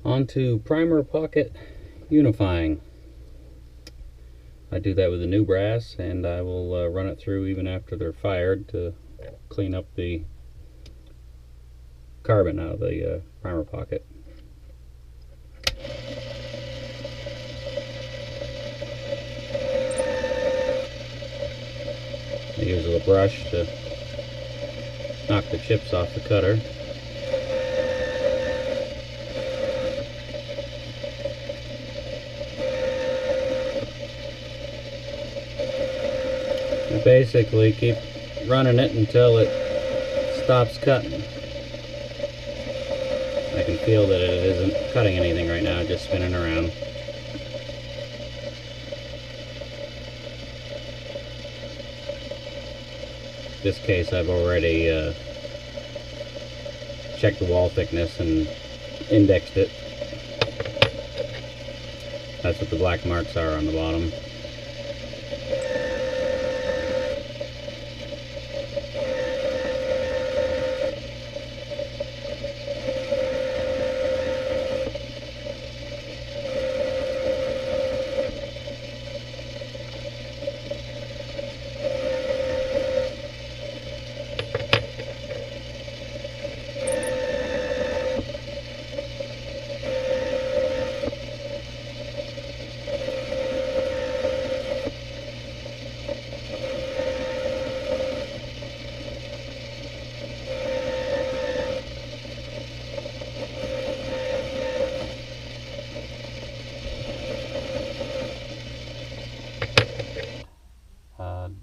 Onto primer pocket unifying. I do that with the new brass, and I will run it through even after they're fired to clean up the carbon out of the primer pocket. I use a brush to knock the chips off the cutter. You basically keep running it until it stops cutting. I can feel that it isn't cutting anything right now, just spinning around. In this case, I've already checked the wall thickness and indexed it. That's what the black marks are on the bottom.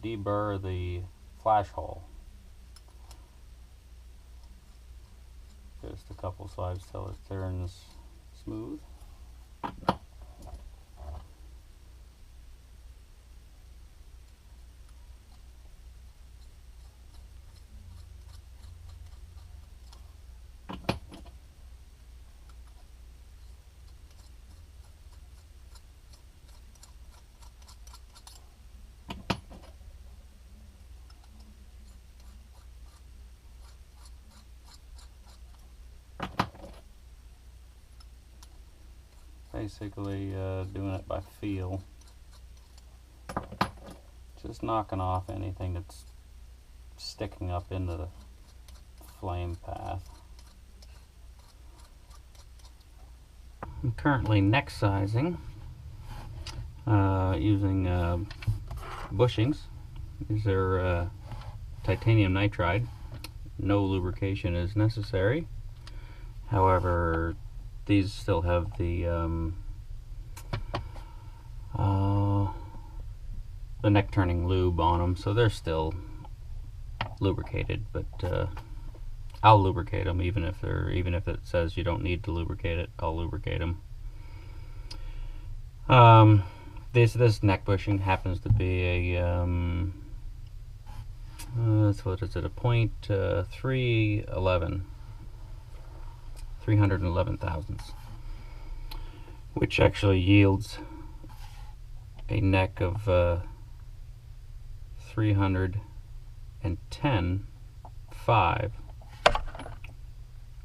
Deburr the flash hole. Just a couple swipes till it turns smooth. Basically doing it by feel, just knocking off anything that's sticking up into the flame path. I'm currently neck sizing using bushings. These are titanium nitride. No lubrication is necessary. However, these still have the neck turning lube on them, so they're still lubricated. But I'll lubricate them even if it says you don't need to lubricate it. I'll lubricate them. This neck bushing happens to be a what is it? A .311. 311 thousandths, which actually yields a neck of 310.5,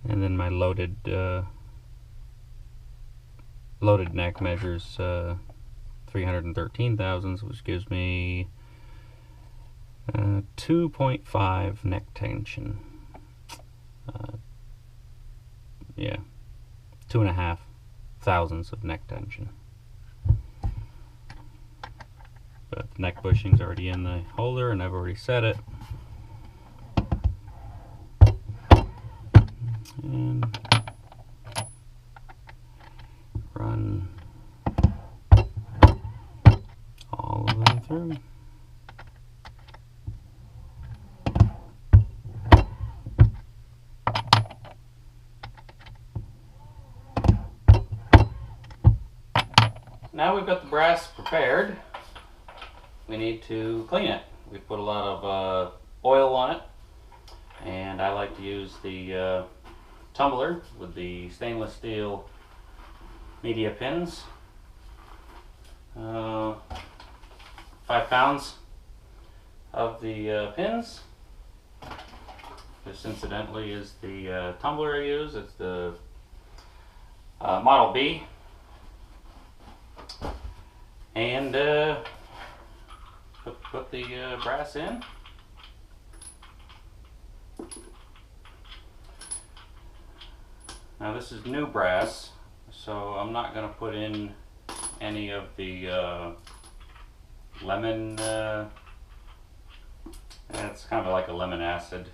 and then my loaded neck measures 313 thousandths, which gives me 2.5 neck tension. Yeah, 2.5 thousandths of neck tension. But the neck bushing's already in the holder, and I've already set it. And run all the way through. Now we've got the brass prepared, we need to clean it. We put a lot of oil on it, and I like to use the tumbler with the stainless steel media pins. 5 pounds of the pins. This incidentally is the tumbler I use. It's the Model B, and put the brass in. Now this is new brass, so I'm not going to put in any of the lemon, it's kind of like a lemon acid.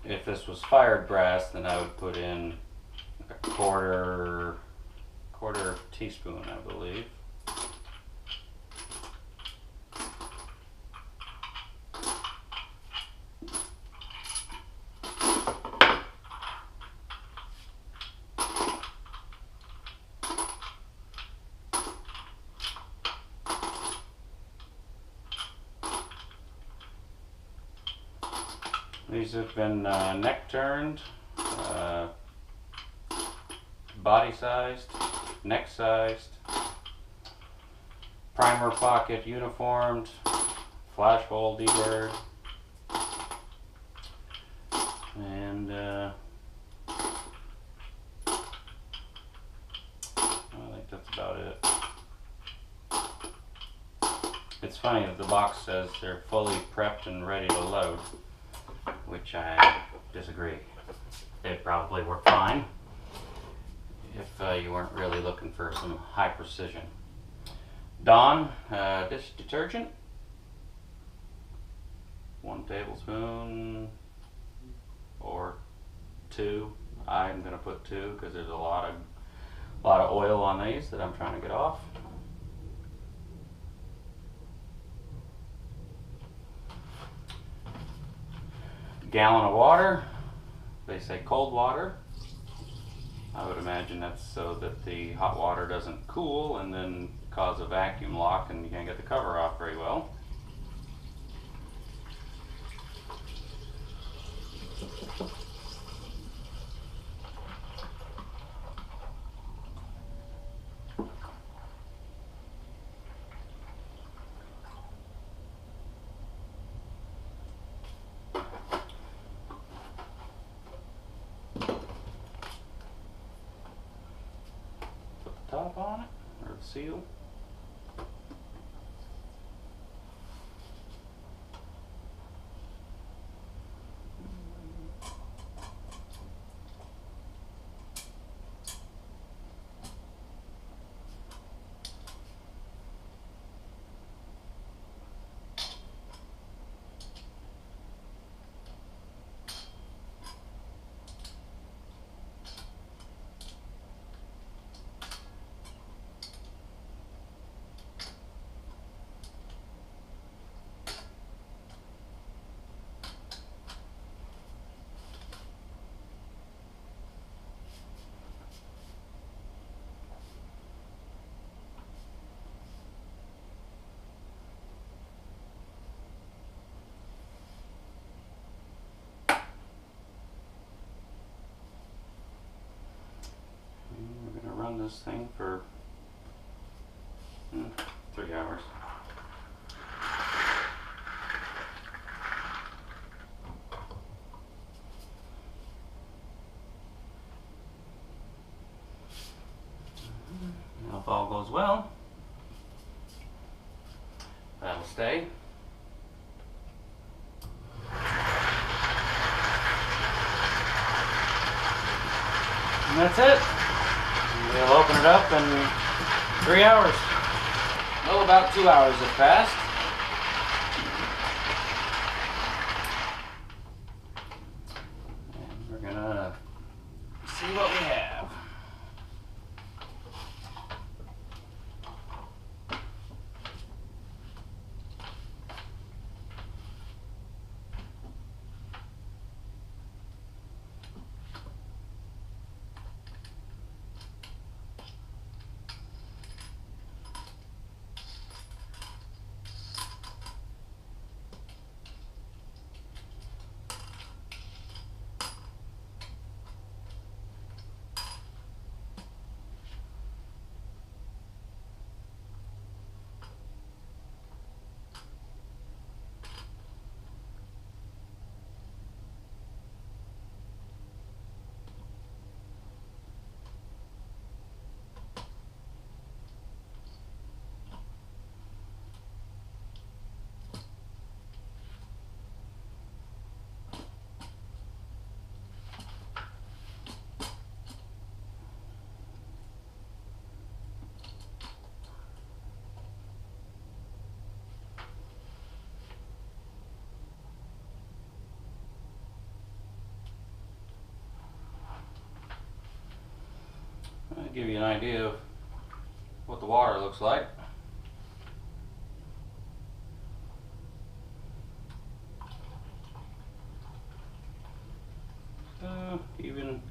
If this was fired brass, then I would put in a quarter teaspoon, I believe. These have been neck turned, body sized, neck sized, primer pocket uniformed, flash hole deburred, and I think that's about it. It's funny that the box says they're fully prepped and ready to load, which I disagree. They'd probably work fine if you weren't really looking for some high precision. Dawn dish detergent, 1 tablespoon or 2. I'm going to put 2 because there's a lot of oil on these that I'm trying to get off. Gallon of water. They say cold water. I would imagine that's so that the hot water doesn't cool and then cause a vacuum lock and you can't get the cover off very well. Top on it, or the seal. Run this thing for 3 hours. Now if all goes well, that'll stay. And that's it. We'll open it up in 3 hours. Well, about 2 hours have passed. And we're gonna see what we have. give you an idea of what the water looks like. Even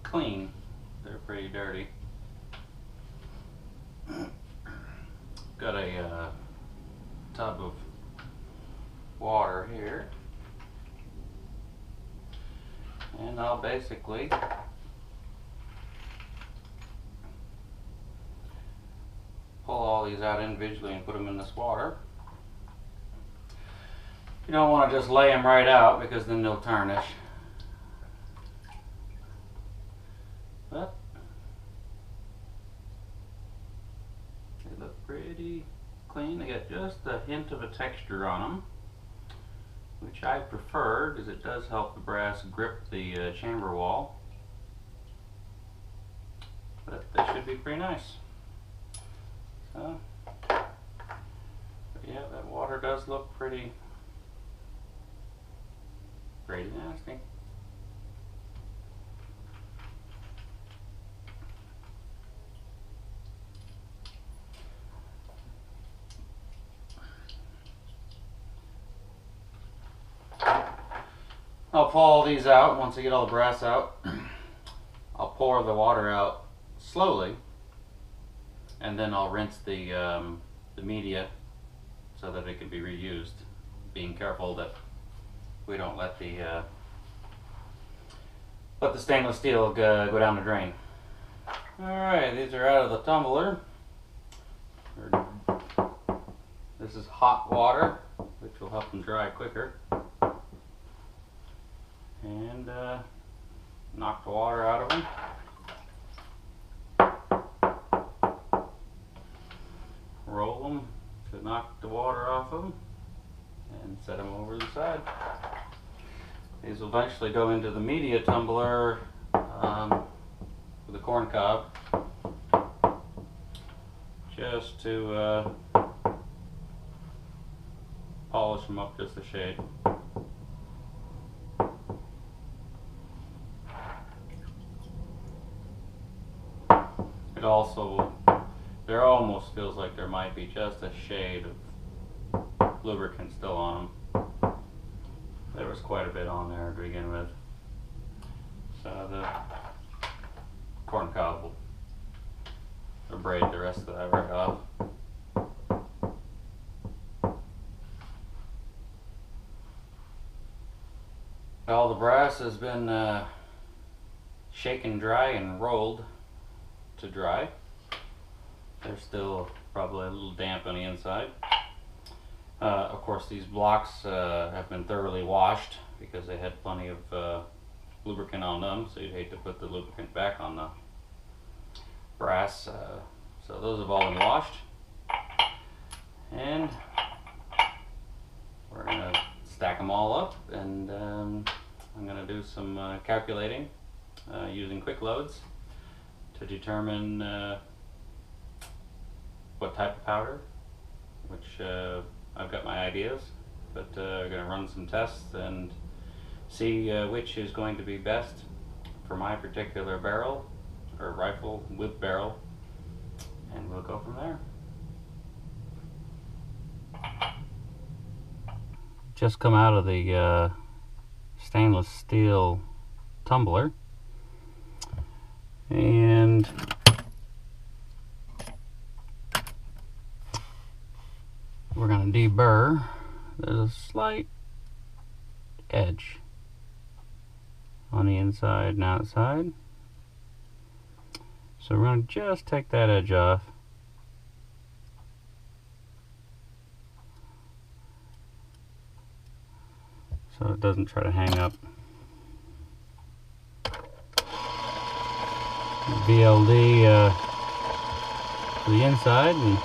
clean. They're pretty dirty. Got a tub of water here, and I'll basically pull all these out individually and put them in this water. You don't want to just lay them right out because then they'll tarnish. But they look pretty clean. They got just a hint of a texture on them, which I prefer because it does help the brass grip the chamber wall. But they should be pretty nice. So, but yeah, that water does look pretty nasty. I'll pull all these out. Once I get all the brass out, I'll pour the water out slowly, and then I'll rinse the media so that it can be reused, being careful that we don't let the stainless steel go down the drain. Alright, these are out of the tumbler. This is hot water, which will help them dry quicker. And knock the water out of them. Roll them to knock the water off of them, and set them over the side. These will eventually go into the media tumbler with a corn cob, just to polish them up just a shade. It also, there almost feels like there might be just a shade of lubricant still on them. There was quite a bit on there to begin with. So the corn cob will abrade the rest of that right off. All the brass has been shaken dry and rolled to dry. They're still probably a little damp on the inside. Of course, these blocks have been thoroughly washed because they had plenty of lubricant on them, so you'd hate to put the lubricant back on the brass. So those have all been washed. And we're going to stack them all up, and I'm going to do some calculating using quick loads to determine what type of powder, which I've got my ideas, but I'm going to run some tests and see which is going to be best for my particular barrel, or rifle with barrel, and we'll go from there. Just come out of the stainless steel tumbler, and we're going to deburr. There's a slight edge on the inside and outside, so we're going to just take that edge off. So it doesn't try to hang up. VLD to the inside, and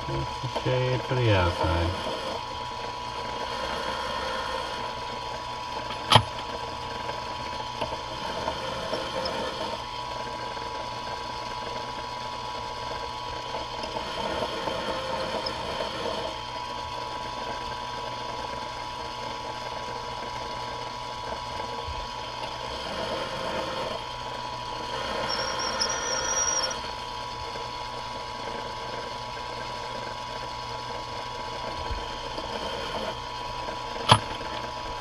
just a shade for the outside.